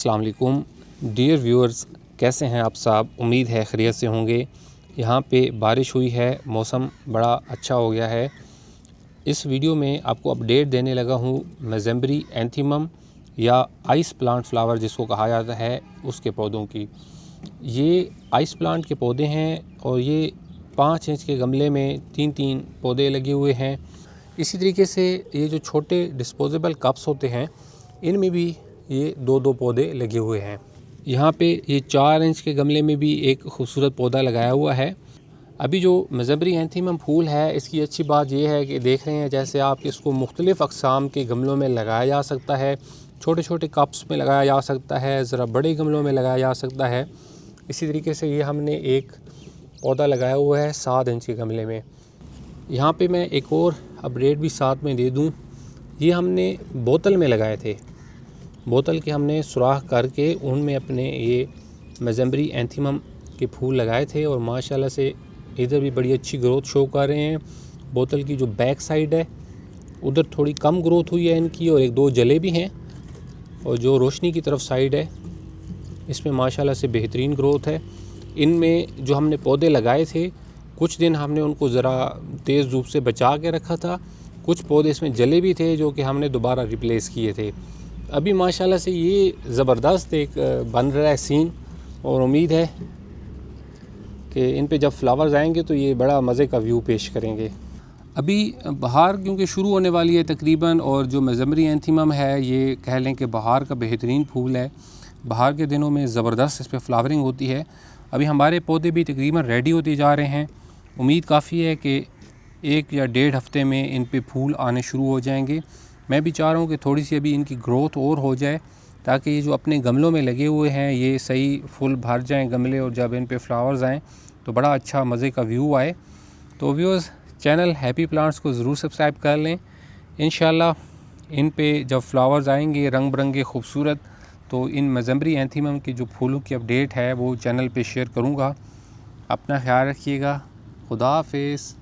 अस्सलाम वालेकुम dear viewers, कैसे हैं आप सब। उम्मीद है खैरियत से होंगे। यहाँ पे बारिश हुई है, मौसम बड़ा अच्छा हो गया है। इस वीडियो में आपको अपडेट देने लगा हूँ मेजेम्बरी एंथीमम या आइस प्लांट फ्लावर जिसको कहा जाता है, उसके पौधों की। ये आइस प्लांट के पौधे हैं और ये 5 इंच के गमले में 3-3 पौधे लगे हुए हैं। इसी तरीके से ये जो छोटे डिस्पोजेबल कप्स होते हैं, इनमें भी ये 2-2 पौधे लगे हुए हैं। यहाँ पे ये 4 इंच के गमले में भी एक खूबसूरत पौधा लगाया हुआ है। अभी जो मेजेम्बरी एंथीमम फूल है, इसकी अच्छी बात यह है कि देख रहे हैं जैसे आप इसको मुख्तलिफ़ अक़साम के गमलों में लगाया जा सकता है। छोटे छोटे कप्स में लगाया जा सकता है, ज़रा बड़े गमलों में लगाया जा सकता है। इसी तरीके से ये हमने एक पौधा लगाया हुआ है 7 इंच के गमले में। यहाँ पे मैं एक और अपडेट भी साथ में दे दूँ। ये हमने बोतल में लगाए थे, बोतल के हमने सुराख करके उनमें अपने ये मेजेम्बरी एंथीमम के फूल लगाए थे और माशाल्लाह से इधर भी बड़ी अच्छी ग्रोथ शो कर रहे हैं। बोतल की जो बैक साइड है उधर थोड़ी कम ग्रोथ हुई है इनकी और 1-2 जले भी हैं, और जो रोशनी की तरफ साइड है इसमें माशाल्लाह से बेहतरीन ग्रोथ है। इनमें जो हमने पौधे लगाए थे, कुछ दिन हमने उनको ज़रा तेज़ धूप से बचा के रखा था। कुछ पौधे इसमें जले भी थे जो कि हमने दोबारा रिप्लेस किए थे। अभी माशाल्लाह से ये ज़बरदस्त एक बन रहा है सीन, और उम्मीद है कि इन पे जब फ्लावर्स आएंगे तो ये बड़ा मज़े का व्यू पेश करेंगे। अभी बहार क्योंकि शुरू होने वाली है तकरीबन, और जो मेजेम्बरी एंथीमम है ये कह लें कि बहार का बेहतरीन फूल है। बहार के दिनों में ज़बरदस्त इस पर फ्लावरिंग होती है। अभी हमारे पौधे भी तकरीबन रेडी होते जा रहे हैं। उम्मीद काफ़ी है कि 1 या 1.5 हफ़्ते में इन पे फूल आने शुरू हो जाएंगे। मैं भी चाह रहा हूँ कि थोड़ी सी अभी इनकी ग्रोथ और हो जाए, ताकि ये जो अपने गमलों में लगे हुए हैं ये सही फुल भर जाएं गमले, और जब इन पे फ्लावर्स आएँ तो बड़ा अच्छा मज़े का व्यू आए। तो व्यूअर्स, चैनल हैप्पी प्लांट्स को ज़रूर सब्सक्राइब कर लें। इंशाल्लाह इन पे जब फ्लावर्स आएंगे रंग बिरंगे खूबसूरत, तो इन मेजेम्बरी एंथीमम की जो फूलों की अपडेट है वो चैनल पे शेयर करूँगा। अपना ख्याल रखिएगा। खुदा हाफिज़।